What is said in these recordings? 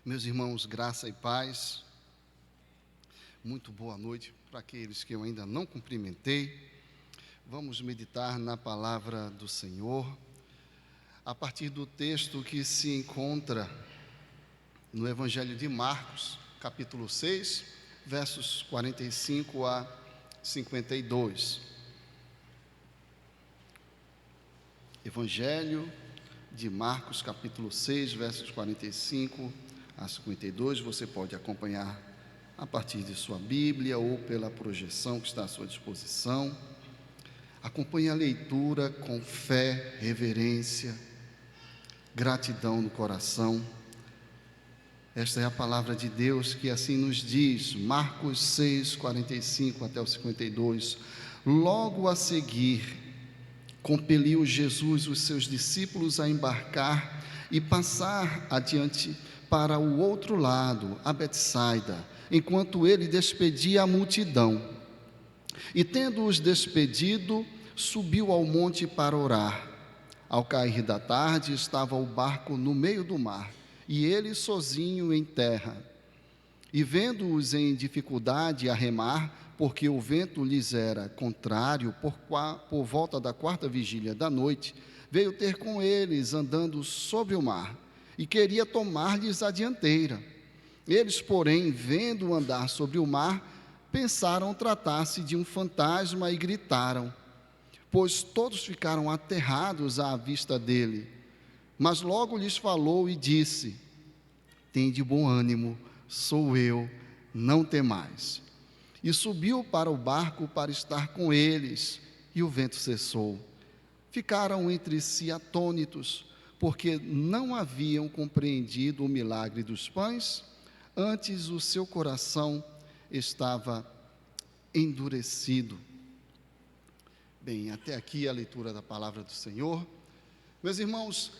Meus irmãos, graça e paz, muito boa noite para aqueles que eu ainda não cumprimentei. Vamos meditar na palavra do Senhor, a partir do texto que se encontra no Evangelho de Marcos, capítulo 6, versos 45 a 52. Evangelho de Marcos, capítulo 6, versos 45 a 52, você pode acompanhar a partir de sua Bíblia ou pela projeção que está à sua disposição. Acompanhe a leitura com fé, reverência, gratidão no coração. Esta é a palavra de Deus que assim nos diz, Marcos 6, 45 até o 52. Logo a seguir, compeliu Jesus os seus discípulos a embarcar e passar adiante para o outro lado, a Betsaida, enquanto ele despedia a multidão. E tendo-os despedido, subiu ao monte para orar. Ao cair da tarde, estava o barco no meio do mar, e ele sozinho em terra. E vendo-os em dificuldade a remar, porque o vento lhes era contrário, por volta da quarta vigília da noite, veio ter com eles andando sobre o mar, e queria tomar-lhes a dianteira. Eles, porém, vendo andar sobre o mar, pensaram tratar-se de um fantasma e gritaram, pois todos ficaram aterrados à vista dele. Mas logo lhes falou e disse: tende bom ânimo, sou eu, não temais. E subiu para o barco para estar com eles, e o vento cessou. Ficaram entre si atônitos, porque não haviam compreendido o milagre dos pães, antes o seu coração estava endurecido. Bem, até aqui a leitura da palavra do Senhor. Meus irmãos,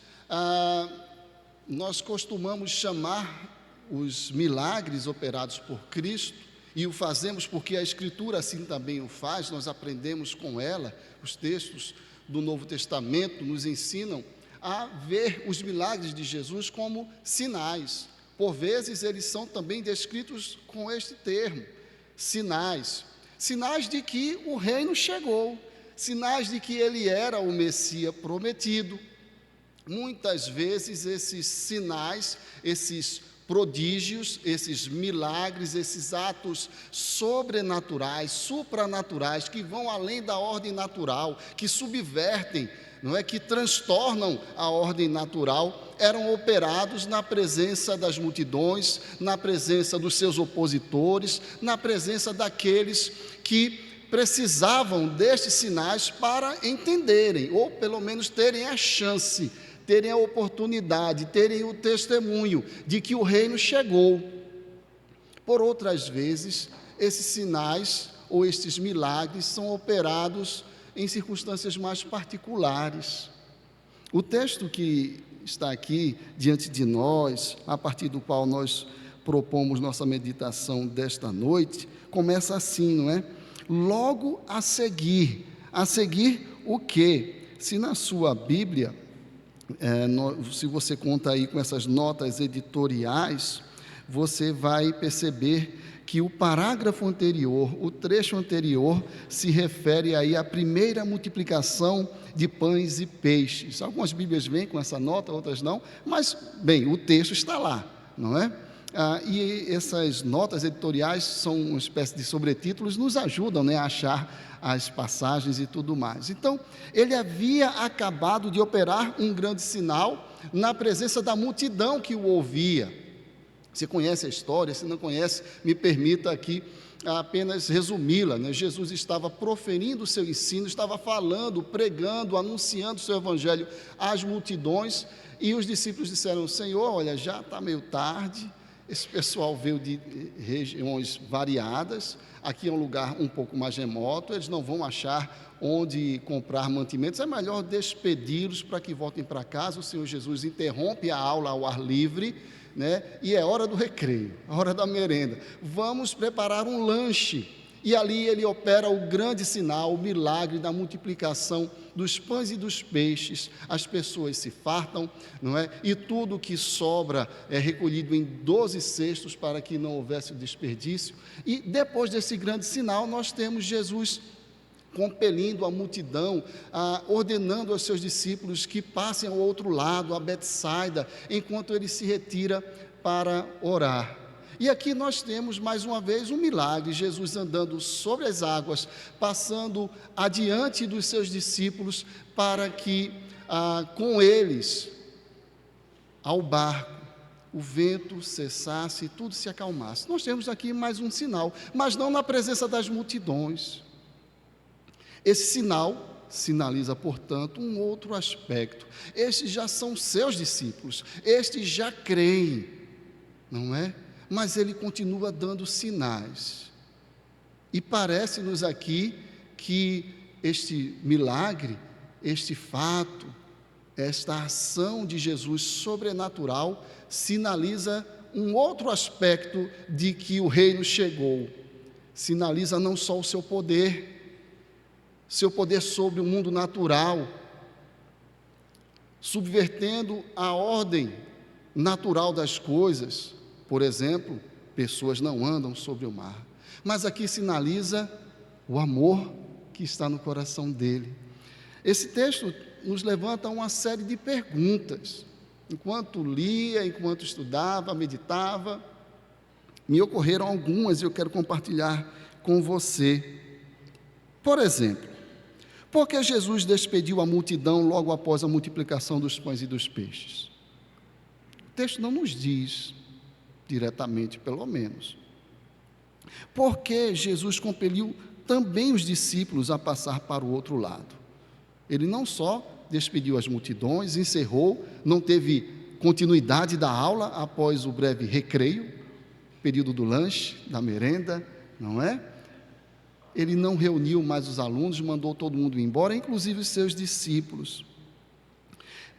nós costumamos chamar os milagres operados por Cristo, e o fazemos porque a Escritura assim também o faz, nós aprendemos com ela, os textos do Novo Testamento nos ensinam a ver os milagres de Jesus como sinais. Por vezes eles são também descritos com este termo, sinais. Sinais de que o reino chegou, sinais de que ele era o Messias prometido. Muitas vezes esses sinais, esses prodígios, esses milagres, esses atos sobrenaturais, supranaturais, que vão além da ordem natural, que subvertem, não é, que transtornam a ordem natural, eram operados na presença das multidões, na presença dos seus opositores, na presença daqueles que precisavam destes sinais para entenderem, ou pelo menos terem a chance, terem a oportunidade, terem o testemunho de que o reino chegou. Por outras vezes, esses sinais ou estes milagres são operados em circunstâncias mais particulares. O texto que está aqui diante de nós, a partir do qual nós propomos nossa meditação desta noite, começa assim, não é? Logo a seguir o quê? Se na sua Bíblia, se você conta aí com essas notas editoriais, você vai perceber que o parágrafo anterior, o trecho anterior, se refere aí à primeira multiplicação de pães e peixes. Algumas Bíblias vêm com essa nota, outras não, mas, bem, o texto está lá, não é? E essas notas editoriais são uma espécie de sobretítulos, nos ajudam, né, a achar as passagens e tudo mais. Então, ele havia acabado de operar um grande sinal na presença da multidão que o ouvia. Você conhece a história? Se não conhece, me permita aqui apenas resumi-la, né? Jesus estava proferindo o seu ensino, estava falando, pregando, anunciando o seu evangelho às multidões, e os discípulos disseram: Senhor, olha, já está meio tarde, esse pessoal veio de regiões variadas, aqui é um lugar um pouco mais remoto, eles não vão achar onde comprar mantimentos, é melhor despedi-los para que voltem para casa. O Senhor Jesus interrompe a aula ao ar livre, né? E é hora do recreio, a hora da merenda. Vamos preparar um lanche. e ali ele opera o grande sinal, o milagre da multiplicação dos pães e dos peixes. As pessoas se fartam, não é? E tudo que sobra é recolhido em 12 cestos para que não houvesse desperdício. E depois desse grande sinal, nós temos Jesus compelindo a multidão, ordenando aos seus discípulos que passem ao outro lado, a Betsaida, enquanto ele se retira para orar. E aqui nós temos mais uma vez um milagre, Jesus andando sobre as águas, passando adiante dos seus discípulos para que com eles, ao barco, o vento cessasse e tudo se acalmasse. Nós temos aqui mais um sinal, mas não na presença das multidões. Esse sinal sinaliza, portanto, um outro aspecto. Estes já são seus discípulos, estes já creem, não é? Mas ele continua dando sinais. E parece-nos aqui que este milagre, este fato, esta ação de Jesus sobrenatural, sinaliza um outro aspecto de que o reino chegou. Sinaliza não só o seu poder sobre o mundo natural, subvertendo a ordem natural das coisas. Por exemplo, pessoas não andam sobre o mar. Mas aqui sinaliza o amor que está no coração dele. Esse texto nos levanta uma série de perguntas. Enquanto lia, enquanto estudava, meditava, me ocorreram algumas e eu quero compartilhar com você. Por exemplo, por que Jesus despediu a multidão logo após a multiplicação dos pães e dos peixes? O texto não nos diz diretamente, pelo menos. Por que Jesus compeliu também os discípulos a passar para o outro lado? Ele não só despediu as multidões, encerrou, não teve continuidade da aula após o breve recreio, período do lanche, da merenda, não é? Ele não reuniu mais os alunos, mandou todo mundo embora, inclusive os seus discípulos.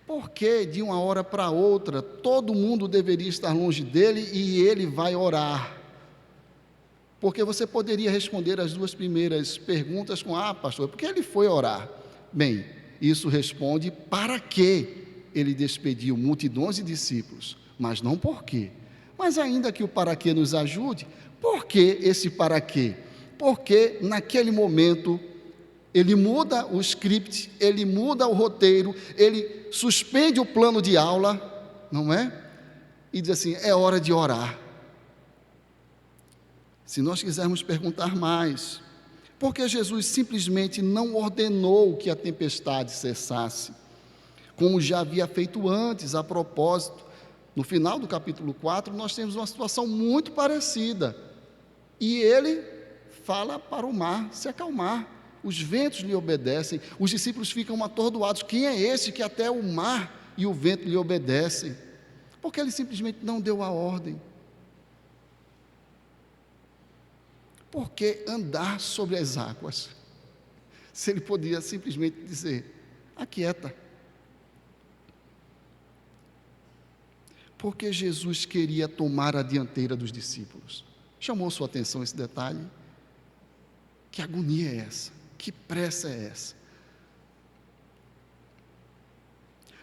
Por que de uma hora para outra todo mundo deveria estar longe dele e ele vai orar? Porque você poderia responder as duas primeiras perguntas com: pastor, por que ele foi orar? Bem, isso responde para que ele despediu multidões de discípulos, mas não por quê. Mas ainda que o para quê nos ajude, por que esse para quê? Porque naquele momento ele muda o script, ele muda o roteiro, ele suspende o plano de aula, não é? E diz assim: é hora de orar. Se nós quisermos perguntar mais, por que Jesus simplesmente não ordenou que a tempestade cessasse, como já havia feito antes? A propósito, no final do capítulo 4, nós temos uma situação muito parecida, e ele fala para o mar se acalmar, os ventos lhe obedecem, os discípulos ficam atordoados: quem é esse que até o mar e o vento lhe obedecem? Porque ele simplesmente não deu a ordem. Por que andar sobre as águas, se ele podia simplesmente dizer: aquieta? Porque Jesus queria tomar a dianteira dos discípulos. Chamou sua atenção esse detalhe? Que agonia é essa? Que pressa é essa?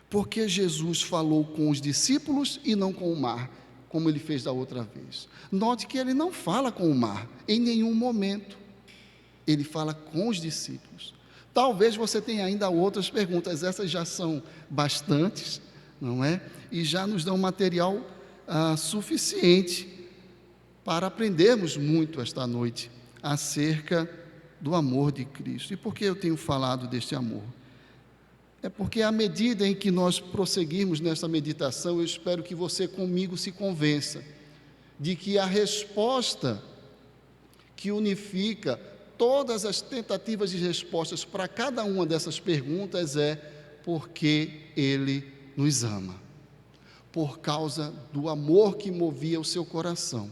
Porque Jesus falou com os discípulos e não com o mar, como ele fez da outra vez. Note que ele não fala com o mar em nenhum momento. Ele fala com os discípulos. Talvez você tenha ainda outras perguntas, essas já são bastantes, não é? E já nos dão material suficiente para aprendermos muito esta noite acerca do amor de Cristo. E por que eu tenho falado deste amor? É porque à medida em que nós prosseguirmos nessa meditação, eu espero que você comigo se convença de que a resposta que unifica todas as tentativas de respostas para cada uma dessas perguntas é: porque Ele nos ama. Por causa do amor que movia o seu coração.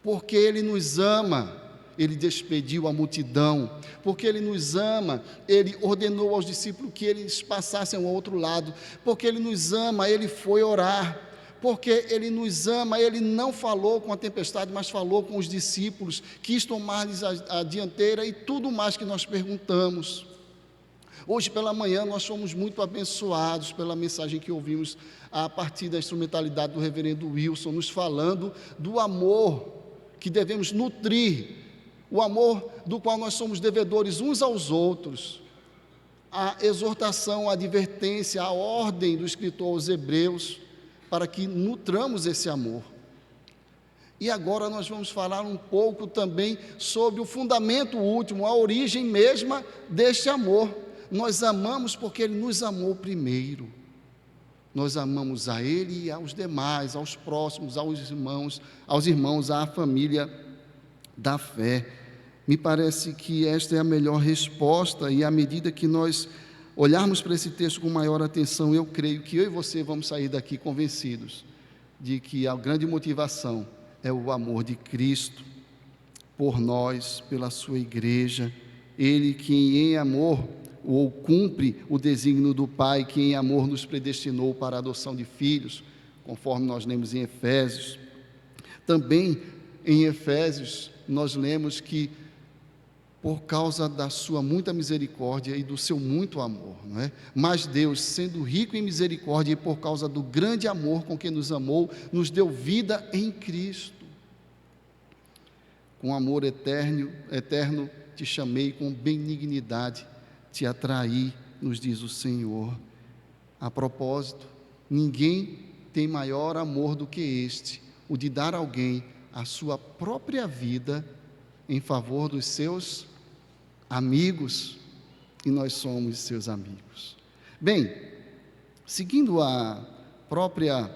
Porque Ele nos ama, Ele despediu a multidão. Porque Ele nos ama, Ele ordenou aos discípulos que eles passassem ao outro lado. Porque Ele nos ama, Ele foi orar. porque Ele nos ama. Ele não falou com a tempestade, mas falou com os discípulos, quis tomar-lhes a dianteira e tudo mais que nós perguntamos. Hoje pela manhã nós fomos muito abençoados pela mensagem que ouvimos a partir da instrumentalidade do reverendo Wilson, nos falando do amor que devemos nutrir, o amor do qual nós somos devedores uns aos outros, a exortação, a advertência, a ordem do escritor aos Hebreus, para que nutramos esse amor. E agora nós vamos falar um pouco também sobre o fundamento último, a origem mesma deste amor. Nós amamos porque Ele nos amou primeiro. Nós amamos a Ele e aos demais, aos próximos, aos irmãos, à família da fé. Me parece que esta é a melhor resposta, e à medida que nós olharmos para esse texto com maior atenção, eu creio que eu e você vamos sair daqui convencidos de que a grande motivação é o amor de Cristo por nós, pela sua igreja. Ele que em amor ou cumpre o desígnio do Pai, que em amor nos predestinou para a adoção de filhos, conforme nós lemos em Efésios. Também em Efésios nós lemos que por causa da sua muita misericórdia e do seu muito amor, não é? Mas Deus, sendo rico em misericórdia e por causa do grande amor com que nos amou, nos deu vida em Cristo. Com amor eterno te chamei, com benignidade te atraí, nos diz o Senhor. A propósito, ninguém tem maior amor do que este, o de dar a alguém a sua própria vida em favor dos seus amigos, e nós somos seus amigos. Bem, seguindo a própria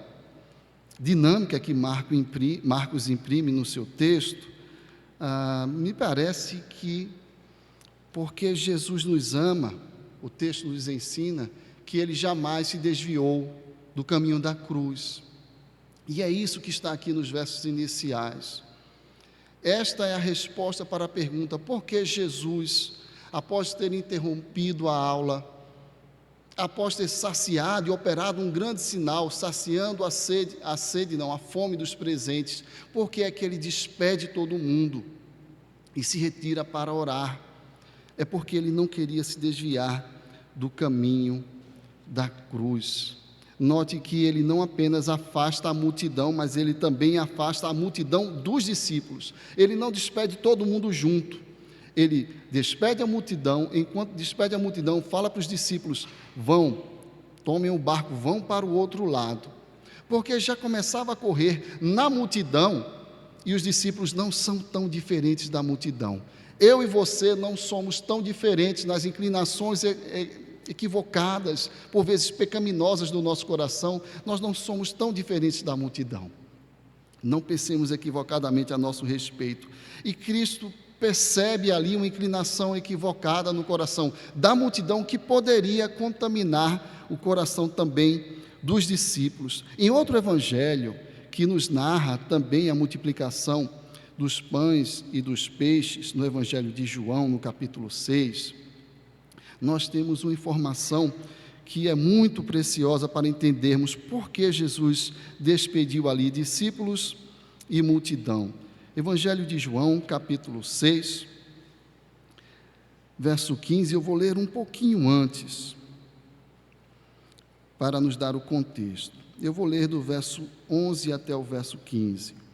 dinâmica que Marcos imprime no seu texto, me parece que, porque Jesus nos ama, o texto nos ensina que Ele jamais se desviou do caminho da cruz, e é isso que está aqui nos versos iniciais. Esta é a resposta para a pergunta: por que Jesus, após ter interrompido a aula, após ter saciado e operado um grande sinal, saciando a fome dos presentes, por que é que Ele despede todo mundo e se retira para orar? É porque Ele não queria se desviar do caminho da cruz. Note que Ele não apenas afasta a multidão, mas Ele também afasta a multidão dos discípulos. Ele não despede todo mundo junto. Ele despede a multidão, enquanto despede a multidão, fala para os discípulos: vão, tomem o barco, vão para o outro lado. Porque já começava a correr na multidão, e os discípulos não são tão diferentes da multidão. Eu e você não somos tão diferentes nas inclinações equivocadas, por vezes pecaminosas do nosso coração. Nós não somos tão diferentes da multidão. Não pensemos equivocadamente a nosso respeito. E Cristo percebe ali uma inclinação equivocada no coração da multidão, que poderia contaminar o coração também dos discípulos. Em outro evangelho, que nos narra também a multiplicação dos pães e dos peixes, no evangelho de João, no capítulo 6, nós temos uma informação que é muito preciosa para entendermos por que Jesus despediu ali discípulos e multidão. Evangelho de João, capítulo 6, verso 15, eu vou ler um pouquinho antes, para nos dar o contexto. Eu vou ler do verso 11 até o verso 15.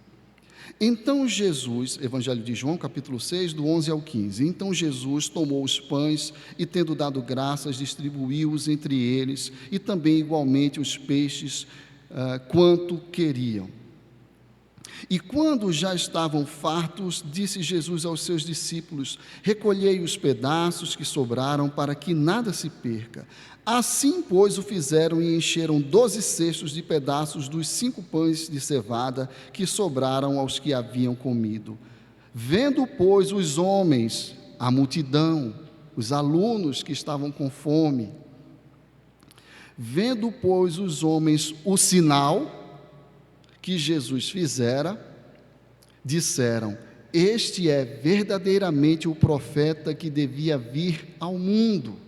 Então Jesus, Evangelho de João, capítulo 6, do 11 ao 15. Então Jesus tomou os pães e, tendo dado graças, distribuiu-os entre eles, e também igualmente os peixes, quanto queriam. E quando já estavam fartos, disse Jesus aos seus discípulos: recolhei os pedaços que sobraram, para que nada se perca. Assim, pois, o fizeram, e encheram 12 cestos de pedaços dos 5 pães de cevada que sobraram aos que haviam comido. Vendo, pois, os homens, a multidão, os alunos que estavam com fome, vendo, pois, os homens o sinal que Jesus fizera, disseram: este é verdadeiramente o profeta que devia vir ao mundo.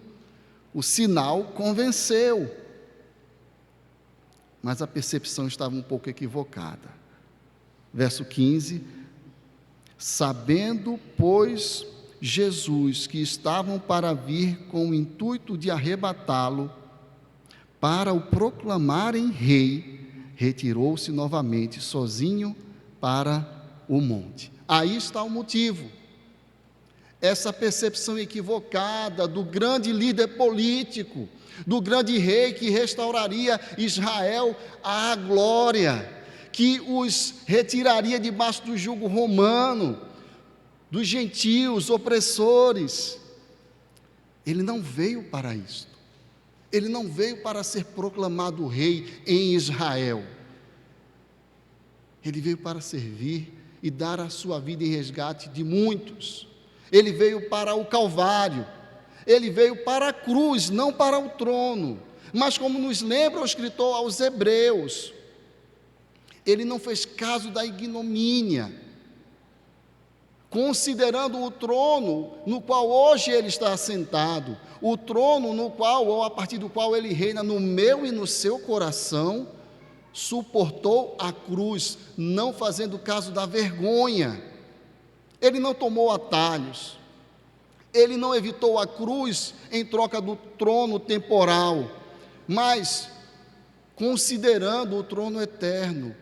O sinal convenceu, mas a percepção estava um pouco equivocada. Verso 15: sabendo, pois, Jesus que estavam para vir com o intuito de arrebatá-lo, para o proclamarem rei, retirou-se novamente sozinho para o monte. Aí está o motivo. Essa percepção equivocada do grande líder político, do grande rei que restauraria Israel à glória, que os retiraria debaixo do jugo romano, dos gentios opressores. Ele não veio para isto. Ele não veio para ser proclamado rei em Israel. Ele veio para servir e dar a sua vida em resgate de muitos. Ele veio para o Calvário. Ele veio para a cruz, não para o trono. Mas como nos lembra o escritor aos Hebreus, ele não fez caso da ignomínia, considerando o trono no qual hoje ele está assentado, o trono no qual, ou a partir do qual ele reina no meu e no seu coração, suportou a cruz, não fazendo caso da vergonha. Ele não tomou atalhos, ele não evitou a cruz em troca do trono temporal, mas, considerando o trono eterno,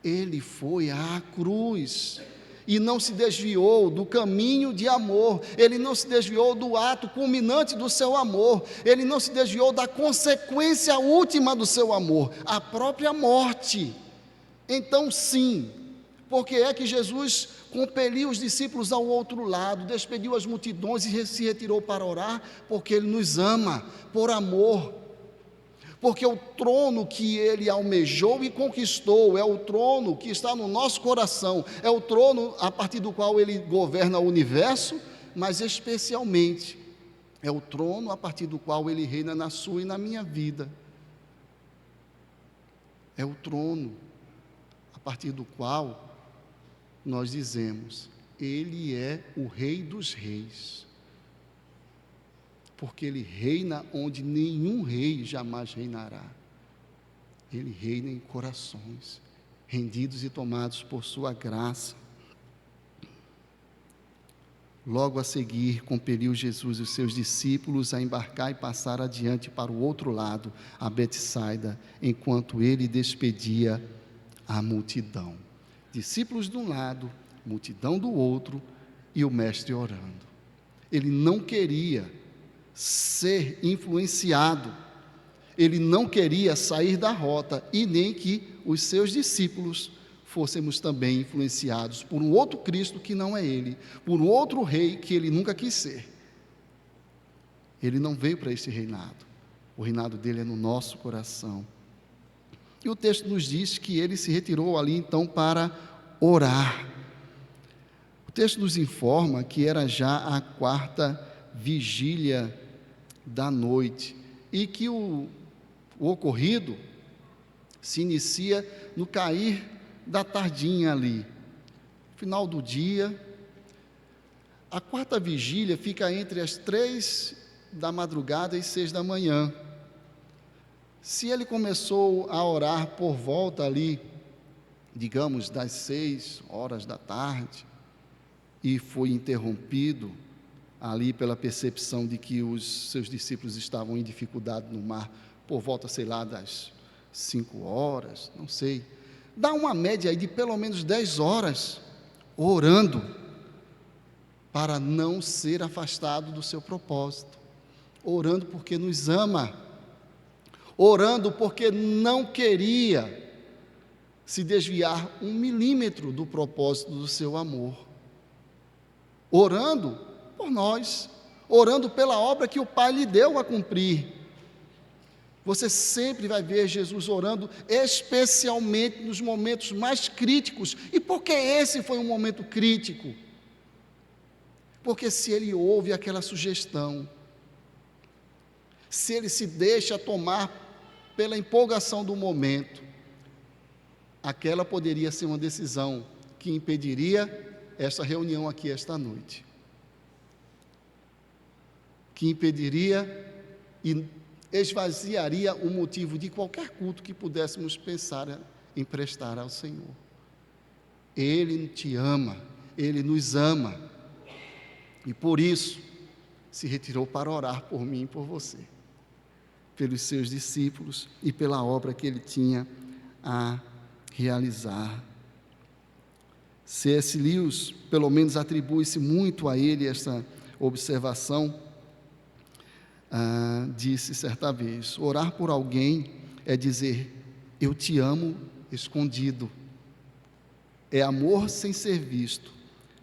ele foi à cruz e não se desviou do caminho de amor, ele não se desviou do ato culminante do seu amor, ele não se desviou da consequência última do seu amor, a própria morte. Então, sim, porque é que Jesus compeliu os discípulos ao outro lado, despediu as multidões e se retirou para orar? Porque ele nos ama, por amor. Porque o trono que ele almejou e conquistou é o trono que está no nosso coração, é o trono a partir do qual ele governa o universo, mas especialmente é o trono a partir do qual ele reina na sua e na minha vida. É o trono a partir do qual nós dizemos: ele é o Rei dos Reis. Porque ele reina onde nenhum rei jamais reinará. Ele reina em corações rendidos e tomados por sua graça. Logo a seguir, compeliu Jesus os seus discípulos a embarcar e passar adiante para o outro lado, a Betsaida, enquanto ele despedia a multidão. Discípulos de um lado, multidão do outro, e o mestre orando. Ele não queria ser influenciado, ele não queria sair da rota, e nem que os seus discípulos fôssemos também influenciados por um outro Cristo que não é ele, por um outro rei que ele nunca quis ser. Ele não veio para esse reinado, o reinado dele é no nosso coração. E o texto nos diz que ele se retirou ali então para orar. O texto nos informa que era já a 4ª vigília da noite, e que o ocorrido se inicia no cair da tardinha ali, final do dia. A 4ª vigília fica entre as 3 da madrugada e 6 da manhã. Se ele começou a orar por volta ali, digamos, das 6 horas da tarde, e foi interrompido ali pela percepção de que os seus discípulos estavam em dificuldade no mar, por volta, sei lá, das 5 horas, não sei, dá uma média aí de pelo menos 10 horas, orando, para não ser afastado do seu propósito, orando porque nos ama, orando porque não queria se desviar 1 milímetro do propósito do seu amor, orando por nós, orando pela obra que o Pai lhe deu a cumprir. Você sempre vai ver Jesus orando, especialmente nos momentos mais críticos. E por que esse foi um momento crítico? Porque se ele ouve aquela sugestão, se ele se deixa tomar pela empolgação do momento, aquela poderia ser uma decisão que impediria essa reunião aqui esta noite, que impediria esvaziaria o motivo de qualquer culto que pudéssemos pensar em prestar ao Senhor. Ele te ama, Ele nos ama, e por isso se retirou para orar por mim e por você, pelos seus discípulos e pela obra que Ele tinha a realizar. C.S. Lewis, pelo menos, atribui-se muito a ele esta observação. Disse certa vez: orar por alguém é dizer eu te amo escondido, é amor sem ser visto,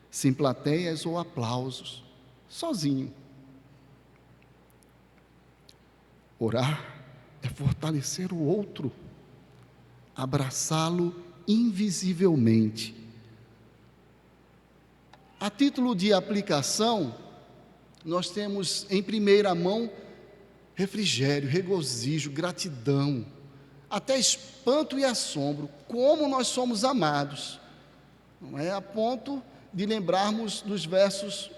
sem plateias ou aplausos, sozinho. Orar é fortalecer o outro, abraçá-lo invisivelmente. A título de aplicação, nós temos em primeira mão refrigério, regozijo, gratidão, até espanto e assombro, como nós somos amados, não é? A ponto de lembrarmos dos versos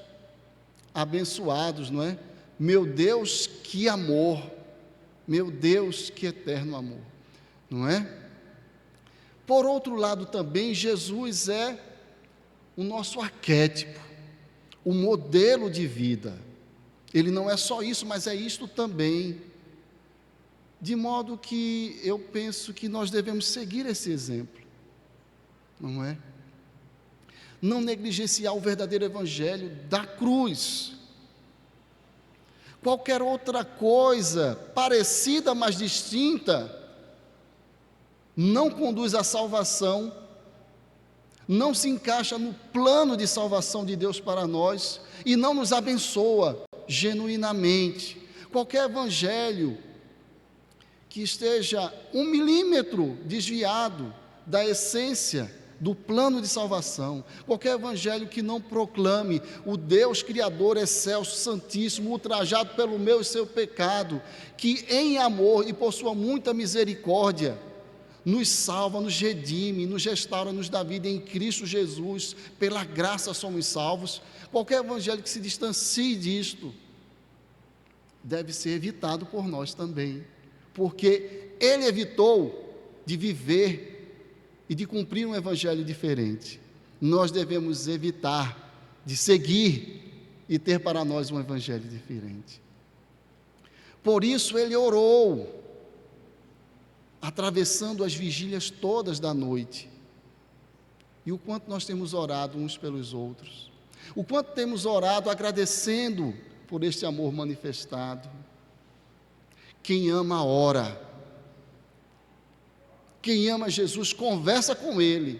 abençoados, não é? Meu Deus, que amor, meu Deus, que eterno amor, não é? Por outro lado também, Jesus é o nosso arquétipo, o modelo de vida. Ele não é só isso, mas é isto também. De modo que eu penso que nós devemos seguir esse exemplo, não é? Não negligenciar o verdadeiro evangelho da cruz. Qualquer outra coisa parecida, mas distinta, não conduz à salvação, não se encaixa no plano de salvação de Deus para nós e não nos abençoa genuinamente. Qualquer evangelho que esteja 1 milímetro desviado da essência do plano de salvação, qualquer evangelho que não proclame o Deus Criador excelso, santíssimo, ultrajado pelo meu e seu pecado, que em amor e por sua muita misericórdia nos salva, nos redime, nos restaura, nos dá vida em Cristo Jesus, pela graça somos salvos. Qualquer evangelho que se distancie disto deve ser evitado por nós também, porque ele evitou de viver e de cumprir um evangelho diferente. Nós devemos evitar de seguir e ter para nós um evangelho diferente. Por isso ele orou, atravessando as vigílias todas da noite. E o quanto nós temos orado uns pelos outros, o quanto temos orado agradecendo por este amor manifestado. Quem ama, ora. Quem ama Jesus, conversa com Ele.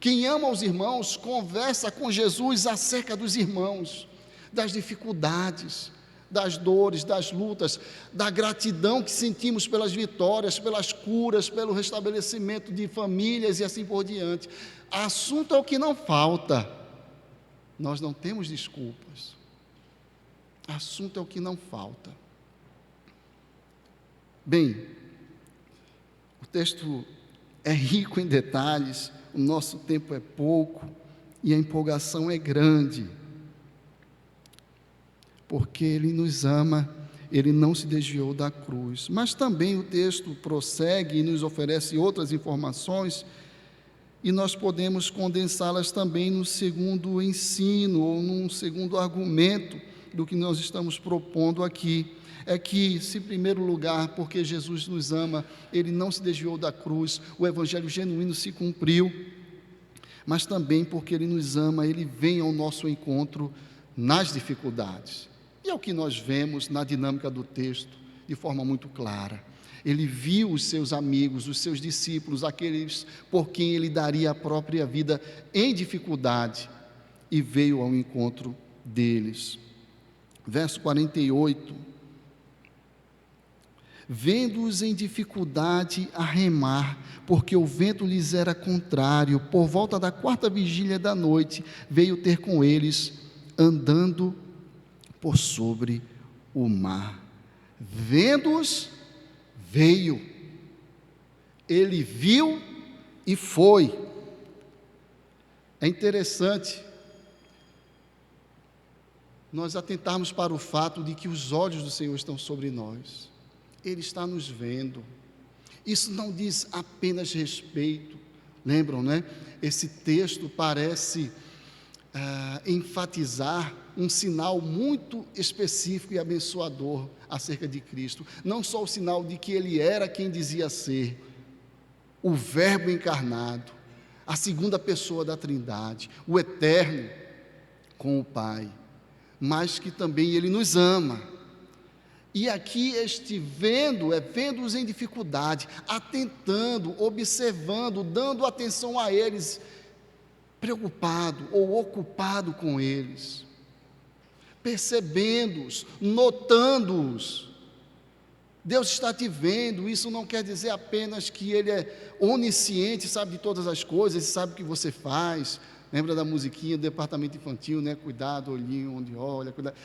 Quem ama os irmãos, conversa com Jesus acerca dos irmãos, das dificuldades, das dores, das lutas, da gratidão que sentimos pelas vitórias, pelas curas, pelo restabelecimento de famílias e assim por diante. Assunto é o que não falta. Nós não temos desculpas. Assunto é o que não falta. Bem, o texto é rico em detalhes, o nosso tempo é pouco e a empolgação é grande. Porque Ele nos ama, Ele não se desviou da cruz. Mas também o texto prossegue e nos oferece outras informações, e nós podemos condensá-las também no segundo ensino, ou num segundo argumento do que nós estamos propondo aqui. É que, se em primeiro lugar, porque Jesus nos ama, Ele não se desviou da cruz, o evangelho genuíno se cumpriu, mas também porque Ele nos ama, Ele vem ao nosso encontro nas dificuldades. E é o que nós vemos na dinâmica do texto, de forma muito clara. Ele viu os seus amigos, os seus discípulos, aqueles por quem Ele daria a própria vida em dificuldade, e veio ao encontro deles. Verso 48. Vendo-os em dificuldade a remar, porque o vento lhes era contrário, por volta da 4ª vigília da noite, veio ter com eles, andando por sobre o mar. Vendo-os, veio. Ele viu e foi. É interessante nós atentarmos para o fato de que os olhos do Senhor estão sobre nós. Ele está nos vendo. Isso não diz apenas respeito. Lembram, né? Esse texto parece enfatizar um sinal muito específico e abençoador acerca de Cristo. Não só o sinal de que Ele era quem dizia ser, o Verbo encarnado, a segunda pessoa da Trindade, o Eterno com o Pai, mas que também Ele nos ama. E aqui vendo-os em dificuldade, atentando, observando, dando atenção a eles, preocupado ou ocupado com eles, percebendo-os, notando-os. Deus está te vendo. Isso não quer dizer apenas que Ele é onisciente, sabe de todas as coisas, sabe o que você faz. Lembra da musiquinha do departamento infantil, né? Cuidado, olhinho onde olha, cuidado.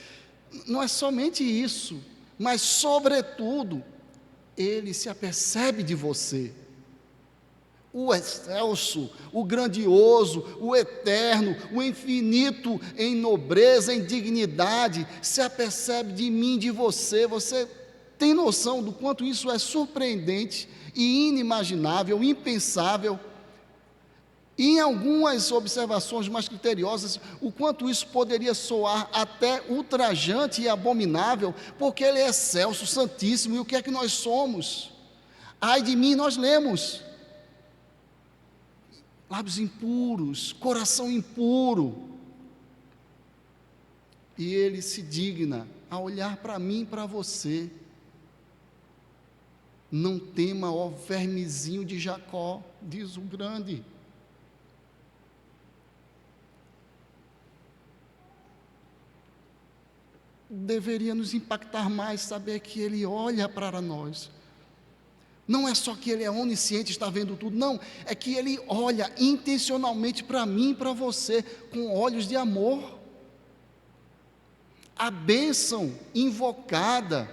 Não é somente isso, mas sobretudo, Ele se apercebe de você. O excelso, o grandioso, o eterno, o infinito em nobreza, em dignidade, se apercebe de mim, de você. Você tem noção do quanto isso é surpreendente e inimaginável, impensável? E em algumas observações mais criteriosas, o quanto isso poderia soar até ultrajante e abominável, porque Ele é excelso, santíssimo, e o que é que nós somos? Ai de mim, nós lemos. Lábios impuros, coração impuro. E Ele se digna a olhar para mim e para você. Não tema, ó vermezinho de Jacó, diz o grande. Deveria nos impactar mais saber que Ele olha para nós. Não é só que Ele é onisciente, está vendo tudo, não, é que Ele olha intencionalmente para mim e para você, com olhos de amor. A bênção invocada,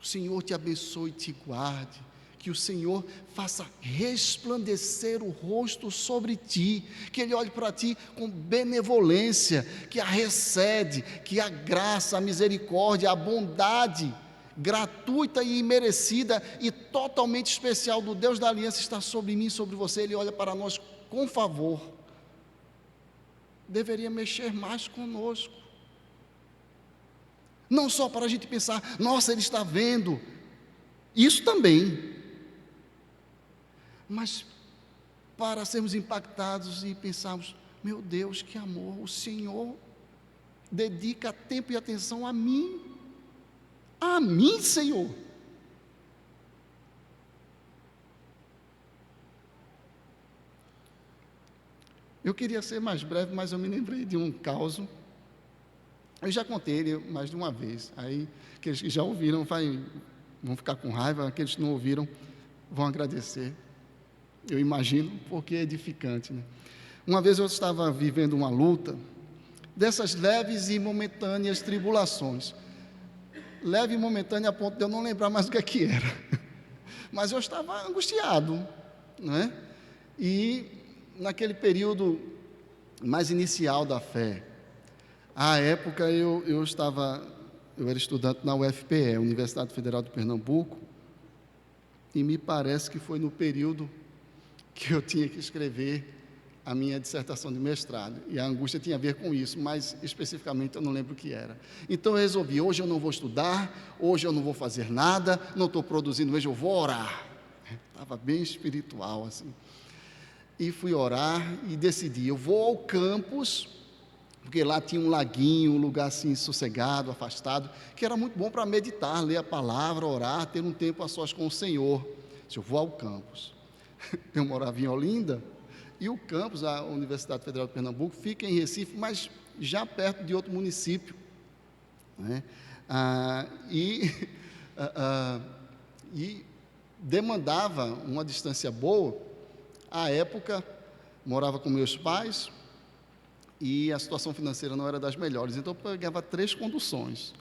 o Senhor te abençoe e te guarde, que o Senhor faça resplandecer o rosto sobre ti, que Ele olhe para ti com benevolência, que a recede, que a graça, a misericórdia, a bondade gratuita e imerecida e totalmente especial do Deus da aliança está sobre mim e sobre você. Ele olha para nós com favor. Deveria mexer mais conosco, não só para a gente pensar, nossa, Ele está vendo, isso também, mas para sermos impactados e pensarmos, meu Deus, que amor, o Senhor dedica tempo e atenção a mim, Senhor. Eu queria ser mais breve, mas eu me lembrei de um caso. Eu já contei ele mais de uma vez. Aí, aqueles que já ouviram vão ficar com raiva, aqueles que não ouviram vão agradecer. Eu imagino, porque é edificante, né? Uma vez eu estava vivendo uma luta, dessas leves e momentâneas tribulações. Leve e momentânea a ponto de eu não lembrar mais o que era. Mas eu estava angustiado, não é? E naquele período mais inicial da fé, à época eu era estudante na UFPE, Universidade Federal de Pernambuco, e me parece que foi no período que eu tinha que escrever a minha dissertação de mestrado, e a angústia tinha a ver com isso, mas especificamente eu não lembro o que era. Então eu resolvi, hoje eu não vou estudar, hoje eu não vou fazer nada, não estou produzindo, hoje eu vou orar. Estava bem espiritual assim. E fui orar e decidi, eu vou ao campus, porque lá tinha um laguinho, um lugar assim sossegado, afastado, que era muito bom para meditar, ler a palavra, orar, ter um tempo a sós com o Senhor. Eu vou ao campus. Eu morava em Olinda, e o campus, a Universidade Federal de Pernambuco, fica em Recife, mas já perto de outro município, né? E demandava uma distância boa. À época, morava com meus pais, e a situação financeira não era das melhores, então eu pegava 3 conduções,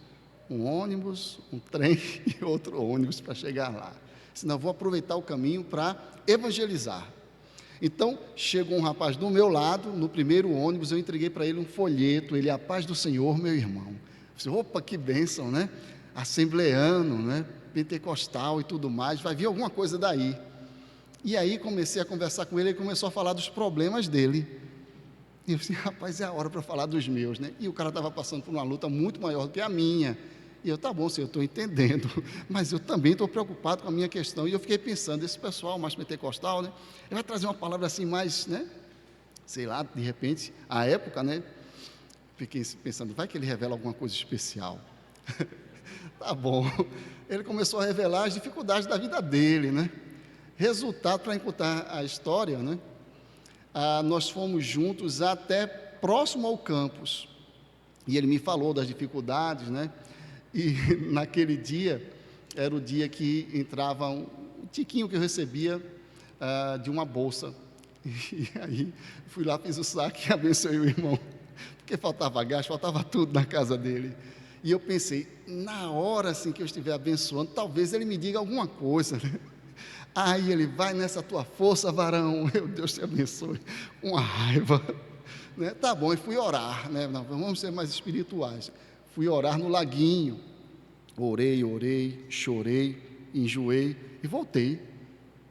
um ônibus, um trem e outro ônibus para chegar lá. Senão vou aproveitar o caminho para evangelizar. Então, chegou um rapaz do meu lado, no primeiro ônibus, eu entreguei para ele um folheto, ele, a paz do Senhor, meu irmão. Eu disse, opa, que bênção, né? assembleano, né? Pentecostal e tudo mais, vai vir alguma coisa daí. E aí comecei a conversar com ele, ele começou a falar dos problemas dele. E eu disse, rapaz, é a hora para falar dos meus, né? E o cara estava passando por uma luta muito maior do que a minha. E eu, tá bom, senhor, eu estou entendendo, mas eu também estou preocupado com a minha questão. E eu fiquei pensando, esse pessoal mais pentecostal, né? Ele vai trazer uma palavra assim mais, né? Sei lá, de repente, à época, né? Fiquei pensando, vai que ele revela alguma coisa especial. Tá bom. Ele começou a revelar as dificuldades da vida dele, né? Resultado, para encurtar a história, né? Nós fomos juntos até próximo ao campus. E ele me falou das dificuldades, né? E naquele dia, era o dia que entrava um tiquinho que eu recebia de uma bolsa. E aí, fui lá, fiz o saque e abençoei o irmão. Porque faltava gás, faltava tudo na casa dele. E eu pensei, na hora assim que eu estiver abençoando, talvez ele me diga alguma coisa, né? Aí ele, vai nessa tua força, varão, meu Deus te abençoe, com a raiva, né? Tá bom, e fui orar, né? Vamos ser mais espirituais. Fui orar no laguinho, orei, chorei, enjoei e voltei,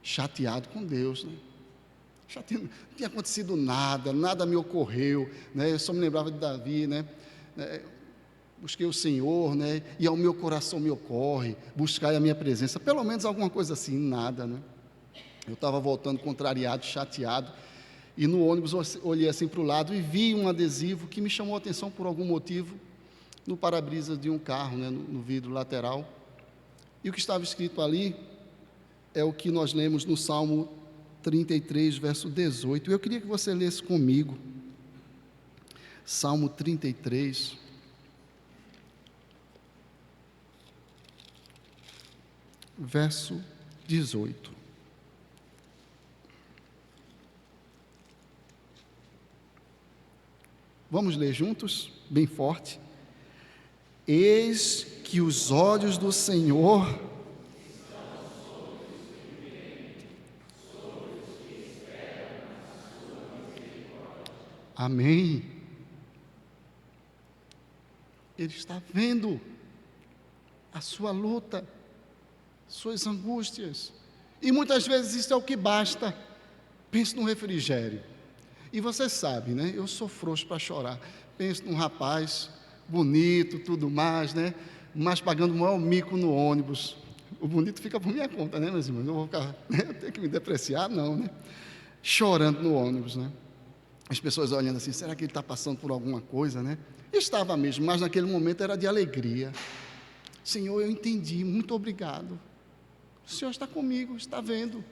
chateado com Deus, né? Chateado, não tinha acontecido nada me ocorreu, né? Eu só me lembrava de Davi, né? Busquei o Senhor, né? E ao meu coração me ocorre, buscai a minha presença, pelo menos alguma coisa assim, nada, né? Eu estava voltando contrariado, chateado, e no ônibus eu olhei assim para o lado e vi um adesivo que me chamou a atenção por algum motivo, no para-brisa de um carro, né? No vidro lateral, e o que estava escrito ali é o que nós lemos no Salmo 33, verso 18, eu queria que você lesse comigo, Salmo 33, verso 18. Vamos ler juntos, bem forte. Eis que os olhos do Senhor amém. Ele está vendo a sua luta, suas angústias, e muitas vezes isso é o que basta. Pense num refrigério, e você sabe, né? Eu sou frouxo para chorar. Pense num rapaz bonito, tudo mais, né? Mas pagando o maior mico no ônibus. O bonito fica por minha conta, né, meus irmãos? Não vou ficar, né? Eu tenho que me depreciar, não, né? Chorando no ônibus, né? As pessoas olhando assim, será que ele está passando por alguma coisa, né? Estava mesmo, mas naquele momento era de alegria. Senhor, eu entendi, muito obrigado. O Senhor está comigo, está vendo.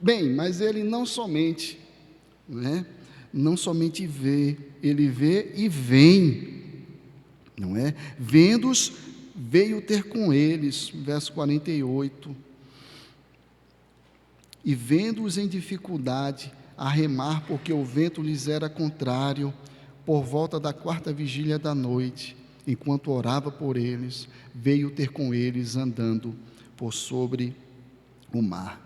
Bem, mas ele não somente, né? Não somente vê, ele vê e vem, não é? Vendo-os, veio ter com eles, verso 48. E vendo-os em dificuldade, a remar, porque o vento lhes era contrário, por volta da 4ª vigília da noite, enquanto orava por eles, veio ter com eles andando por sobre o mar.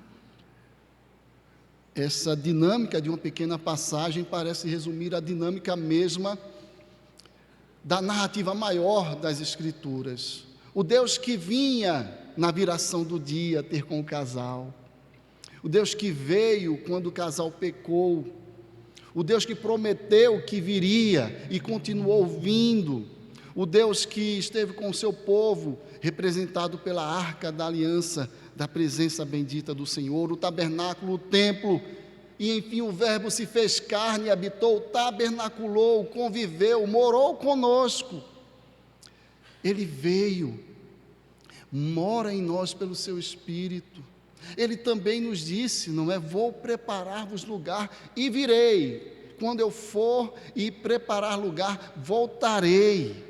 Essa dinâmica de uma pequena passagem parece resumir a dinâmica mesma da narrativa maior das Escrituras. O Deus que vinha na viração do dia ter com o casal, o Deus que veio quando o casal pecou, o Deus que prometeu que viria e continuou vindo, o Deus que esteve com o seu povo, representado pela arca da aliança, da presença bendita do Senhor, o tabernáculo, o templo, e enfim o Verbo se fez carne, habitou, tabernaculou, conviveu, morou conosco. Ele veio, mora em nós pelo seu Espírito. Ele também nos disse, não é? Vou preparar-vos lugar e virei. Quando eu for e preparar lugar, voltarei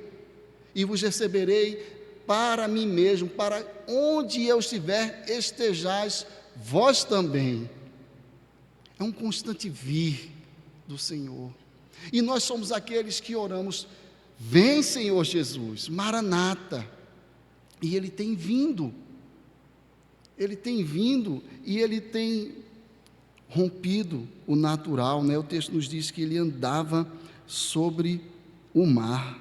e vos receberei para mim mesmo, para onde eu estiver, estejais vós também. É um constante vir do Senhor. E nós somos aqueles que oramos, vem Senhor Jesus, Maranata. E Ele tem vindo. Ele tem vindo e Ele tem rompido o natural, né? O texto nos diz que Ele andava sobre o mar.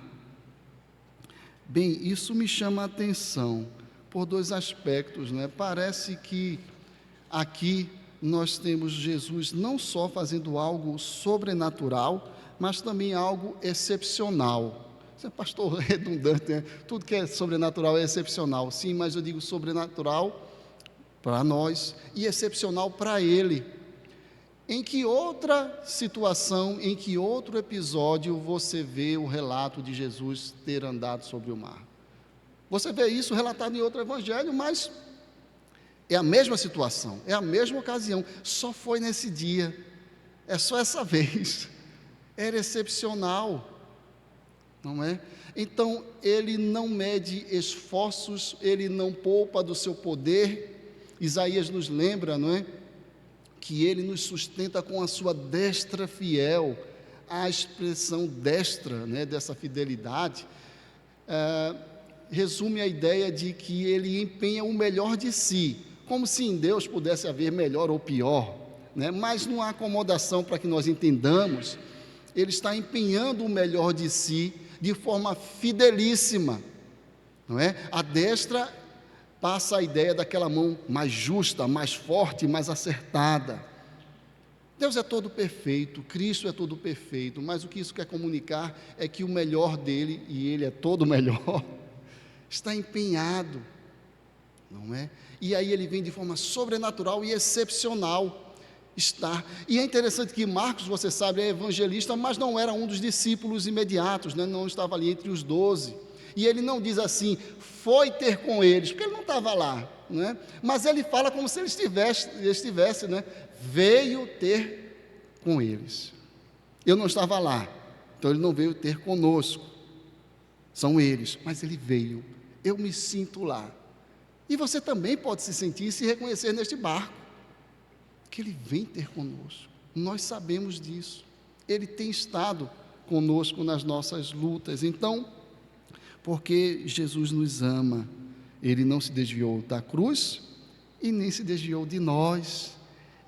Bem, isso me chama a atenção por dois aspectos, né? Parece que aqui nós temos Jesus não só fazendo algo sobrenatural, mas também algo excepcional. Você é pastor redundante, né? Tudo que é sobrenatural é excepcional. Sim, mas eu digo sobrenatural para nós e excepcional para ele. Em que outra situação, em que outro episódio você vê o relato de Jesus ter andado sobre o mar? Você vê isso relatado em outro evangelho, mas é a mesma situação, é a mesma ocasião, só foi nesse dia, é só essa vez, era excepcional, não é? Então, ele não mede esforços, ele não poupa do seu poder. Isaías nos lembra, não é? Que ele nos sustenta com a sua destra fiel. A expressão destra, né, dessa fidelidade, resume a ideia de que ele empenha o melhor de si, como se em Deus pudesse haver melhor ou pior, né? Mas não há acomodação para que nós entendamos, ele está empenhando o melhor de si de forma fidelíssima, não é? A destra passa a ideia daquela mão mais justa, mais forte, mais acertada. Deus é todo perfeito, Cristo é todo perfeito, mas o que isso quer comunicar é que o melhor dele, e ele é todo melhor, está empenhado, não é? E aí ele vem de forma sobrenatural e excepcional, e é interessante que Marcos, você sabe, é evangelista, mas não era um dos discípulos imediatos, né? Não estava ali entre os 12, e ele não diz assim, foi ter com eles, porque ele não estava lá, né? Mas ele fala como se ele estivesse, né? Veio ter com eles. Eu não estava lá, então ele não veio ter conosco, são eles, mas ele veio, eu me sinto lá, e você também pode se sentir e se reconhecer neste barco, que ele vem ter conosco, nós sabemos disso, ele tem estado conosco nas nossas lutas. Então, porque Jesus nos ama, ele não se desviou da cruz e nem se desviou de nós,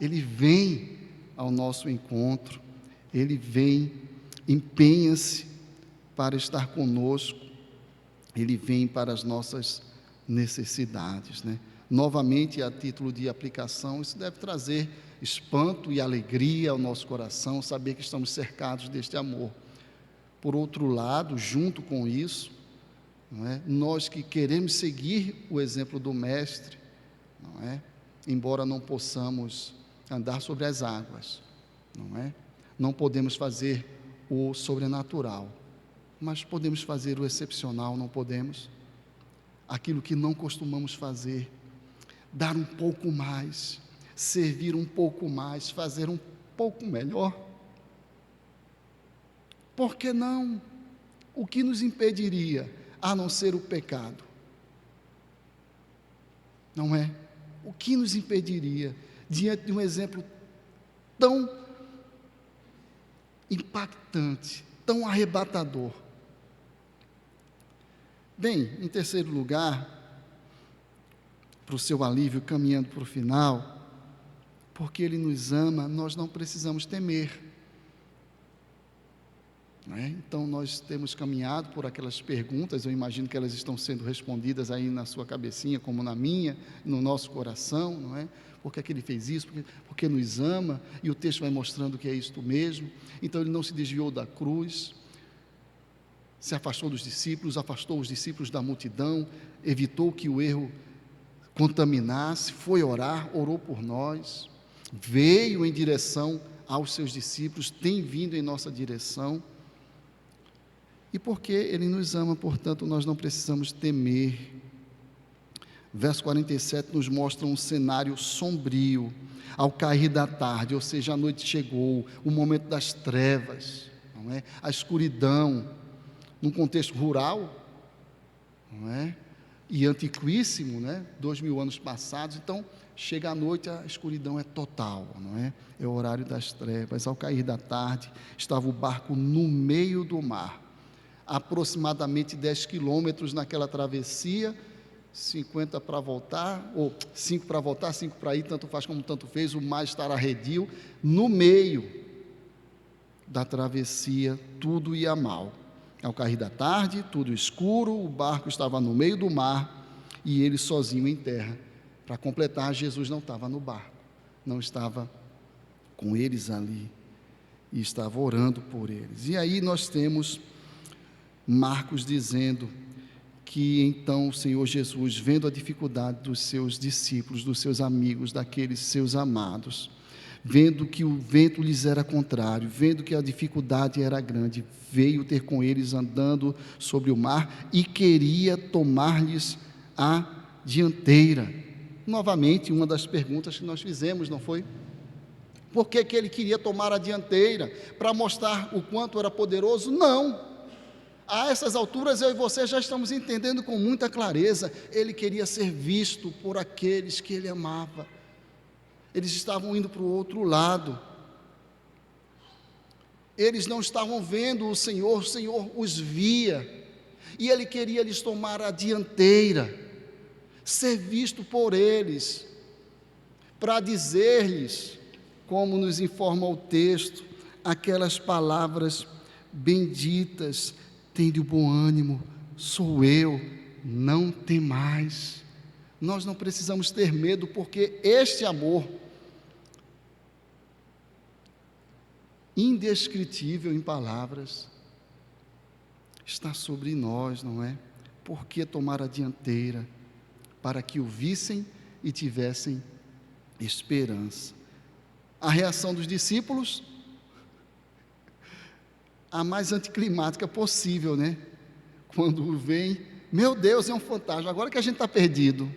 ele vem ao nosso encontro, ele vem, empenha-se para estar conosco, ele vem para as nossas necessidades, né? Novamente, a título de aplicação, isso deve trazer espanto e alegria ao nosso coração, saber que estamos cercados deste amor. Por outro lado, junto com isso, não é? Nós que queremos seguir o exemplo do Mestre, não é? Embora não possamos andar sobre as águas, não é? Não podemos fazer o sobrenatural, mas podemos fazer o excepcional, não podemos? Aquilo que não costumamos fazer, dar um pouco mais, servir um pouco mais, fazer um pouco melhor. Por que não? O que nos impediria, a não ser o pecado? Não é? O que nos impediria, diante de um exemplo tão impactante, tão arrebatador? Bem, em terceiro lugar, para o seu alívio, caminhando para o final, porque Ele nos ama, nós não precisamos temer. Não é? Então, nós temos caminhado por aquelas perguntas, eu imagino que elas estão sendo respondidas aí na sua cabecinha, como na minha, no nosso coração, não é? Por que é que Ele fez isso? Porque nos ama, e o texto vai mostrando que é isto mesmo. Então, Ele não se desviou da cruz, se afastou dos discípulos, afastou os discípulos da multidão, evitou que o erro contaminasse, foi orar, orou por nós, veio em direção aos seus discípulos, tem vindo em nossa direção, e porque Ele nos ama, portanto, nós não precisamos temer. Verso 47 nos mostra um cenário sombrio, ao cair da tarde, ou seja, a noite chegou, o momento das trevas, não é? A escuridão, num contexto rural, não é? E antiquíssimo, né? 2000 anos passados. Então, chega a noite, a escuridão é total, não é? É o horário das trevas. Ao cair da tarde, estava o barco no meio do mar, aproximadamente 10 quilômetros naquela travessia, 50 para voltar, ou 5 para voltar, 5 para ir, tanto faz como tanto fez, o mar estar arredio, no meio da travessia, tudo ia mal. Ao cair da tarde, tudo escuro, o barco estava no meio do mar e ele sozinho em terra. Para completar, Jesus não estava no barco, não estava com eles ali e estava orando por eles. E aí nós temos Marcos dizendo que então o Senhor Jesus, vendo a dificuldade dos seus discípulos, dos seus amigos, daqueles seus amados, vendo que o vento lhes era contrário, vendo que a dificuldade era grande, veio ter com eles andando sobre o mar e queria tomar-lhes a dianteira. Novamente, uma das perguntas que nós fizemos, não foi? Por que ele queria tomar a dianteira? Para mostrar o quanto era poderoso? Não. A essas alturas, eu e você já estamos entendendo com muita clareza, ele queria ser visto por aqueles que ele amava. Eles estavam indo para o outro lado, eles não estavam vendo o Senhor os via, e ele queria lhes tomar a dianteira, ser visto por eles, para dizer-lhes, como nos informa o texto, aquelas palavras benditas: tende o bom ânimo, sou eu, não temais. Nós não precisamos ter medo, porque este amor indescritível em palavras está sobre nós, não é? Por que tomar a dianteira? Para que o vissem e tivessem esperança. A reação dos discípulos, a mais anticlimática possível, né? Quando vem, meu Deus, é um fantasma, agora que a gente está perdido,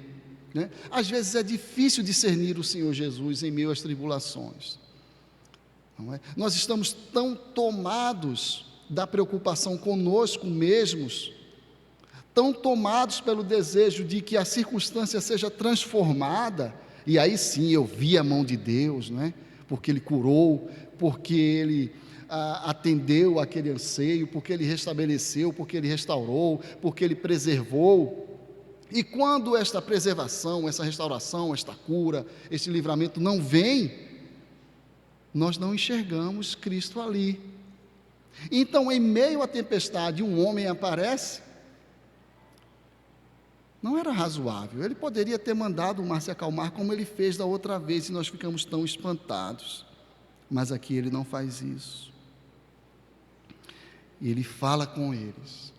né? Às vezes é difícil discernir o Senhor Jesus em meio às tribulações, não é? Nós estamos tão tomados da preocupação conosco mesmos, tão tomados pelo desejo de que a circunstância seja transformada, e aí sim eu vi a mão de Deus, não é? Porque Ele curou, porque Ele atendeu aquele anseio, porque Ele restabeleceu, porque Ele restaurou, porque Ele preservou. E quando esta preservação, essa restauração, esta cura, este livramento não vem, nós não enxergamos Cristo ali. Então, em meio à tempestade, um homem aparece. Não era razoável, ele poderia ter mandado o mar se acalmar, como ele fez da outra vez, e nós ficamos tão espantados, mas aqui ele não faz isso, e ele fala com eles: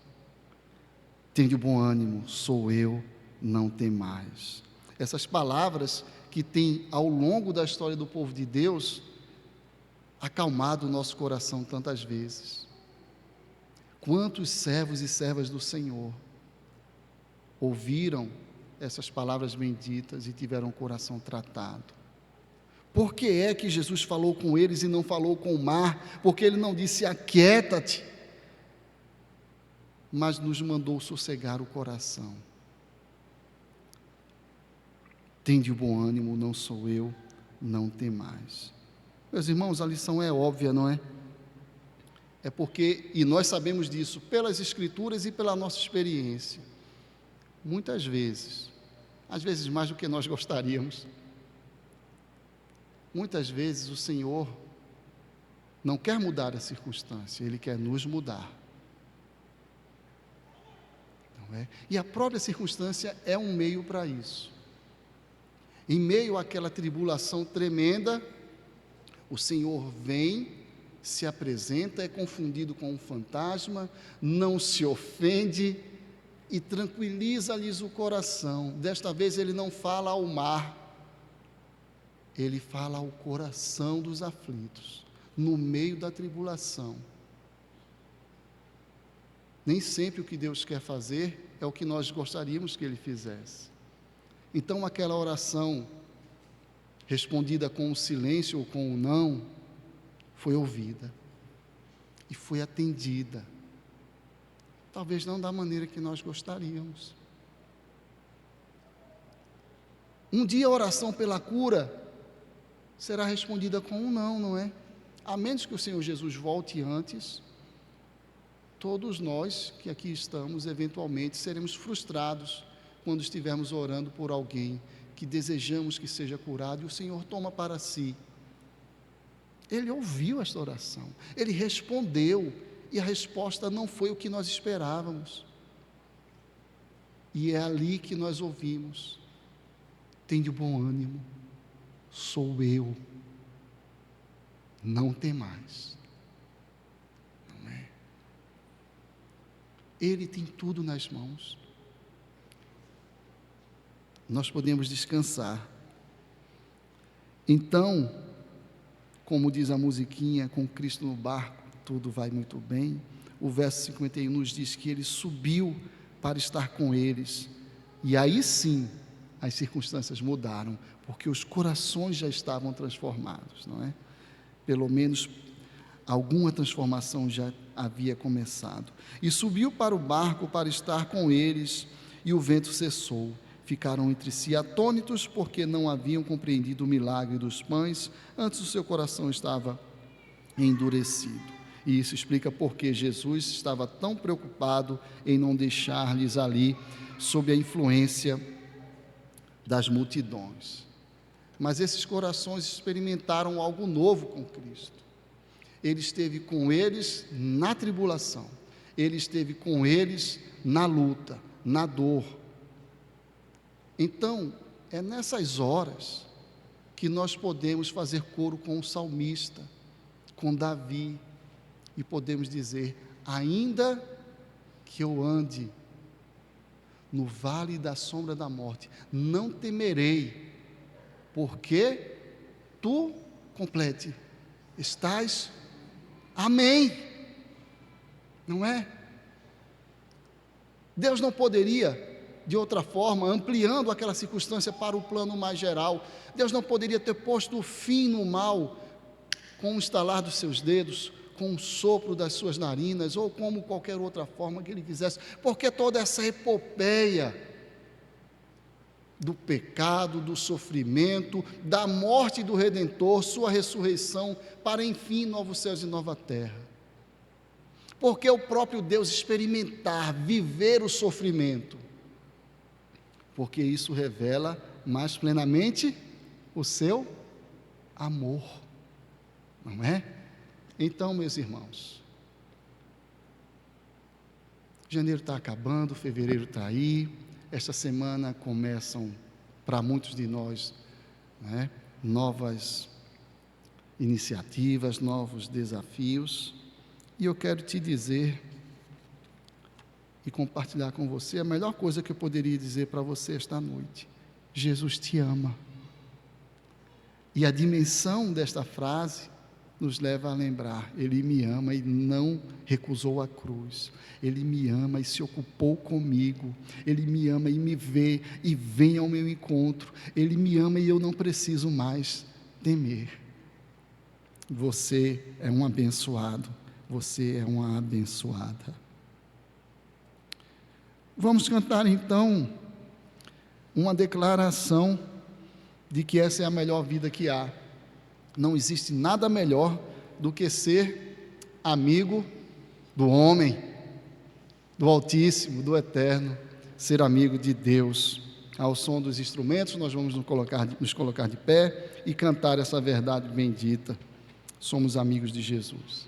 tende bom ânimo, sou eu, não temais. Essas palavras que têm ao longo da história do povo de Deus acalmado o nosso coração tantas vezes. Quantos servos e servas do Senhor ouviram essas palavras benditas e tiveram o coração tratado? Por que é que Jesus falou com eles e não falou com o mar? Porque Ele não disse aquieta-te, mas nos mandou sossegar o coração. Tende o bom ânimo, não sou eu, não temais. Meus irmãos, a lição é óbvia, não é? É porque, e nós sabemos disso pelas Escrituras e pela nossa experiência, muitas vezes, às vezes mais do que nós gostaríamos, muitas vezes o Senhor não quer mudar a circunstância, Ele quer nos mudar, não é? E a própria circunstância é um meio para isso. Em meio àquela tribulação tremenda, o Senhor vem, se apresenta, é confundido com um fantasma, não se ofende e tranquiliza-lhes o coração. Desta vez Ele não fala ao mar, Ele fala ao coração dos aflitos, no meio da tribulação. Nem sempre o que Deus quer fazer é o que nós gostaríamos que Ele fizesse. Então aquela oração, respondida com o silêncio ou com o não, foi ouvida e foi atendida, talvez não da maneira que nós gostaríamos. Um dia a oração pela cura será respondida com um não, não é? A menos que o Senhor Jesus volte antes, todos nós que aqui estamos, eventualmente, seremos frustrados quando estivermos orando por alguém que desejamos que seja curado, e o Senhor toma para si. Ele ouviu esta oração, Ele respondeu, e a resposta não foi o que nós esperávamos. E é ali que nós ouvimos: tende bom ânimo, sou eu, não temais. Não é? Ele tem tudo nas mãos. Nós podemos descansar. Então, como diz a musiquinha, com Cristo no barco, tudo vai muito bem. O verso 51 nos diz que ele subiu para estar com eles. E aí sim, as circunstâncias mudaram, porque os corações já estavam transformados, não é? Pelo menos alguma transformação já havia começado. E subiu para o barco para estar com eles, e o vento cessou. Ficaram entre si atônitos, porque não haviam compreendido o milagre dos pães, antes o seu coração estava endurecido. E isso explica porque Jesus estava tão preocupado em não deixar-lhes ali, sob a influência das multidões. Mas esses corações experimentaram algo novo com Cristo. Ele esteve com eles na tribulação, ele esteve com eles na luta, na dor. Então, é nessas horas que nós podemos fazer coro com o salmista, com Davi, e podemos dizer: ainda que eu ande no vale da sombra da morte, não temerei, porque tu, complete, estás, amém, não é? Deus não poderia, de outra forma, ampliando aquela circunstância para o plano mais geral, Deus não poderia ter posto fim no mal com o estalar dos seus dedos, com o sopro das suas narinas, ou como qualquer outra forma que Ele quisesse, porque toda essa epopeia do pecado, do sofrimento, da morte do Redentor, sua ressurreição, para enfim novos céus e nova terra. Porque o próprio Deus experimentar, viver o sofrimento, porque isso revela mais plenamente o seu amor, não é? Então, meus irmãos, janeiro está acabando, fevereiro está aí, esta semana começam, para muitos de nós, né, novas iniciativas, novos desafios, e eu quero te dizer e compartilhar com você a melhor coisa que eu poderia dizer para você esta noite: Jesus te ama. E a dimensão desta frase nos leva a lembrar: Ele me ama e não recusou a cruz, Ele me ama e se ocupou comigo, Ele me ama e me vê e vem ao meu encontro, Ele me ama e eu não preciso mais temer. Você é um abençoado, você é uma abençoada. Vamos cantar então uma declaração de que essa é a melhor vida que há. Não existe nada melhor do que ser amigo do homem, do Altíssimo, do Eterno, ser amigo de Deus. Ao som dos instrumentos, nós vamos nos colocar de pé e cantar essa verdade bendita. Somos amigos de Jesus.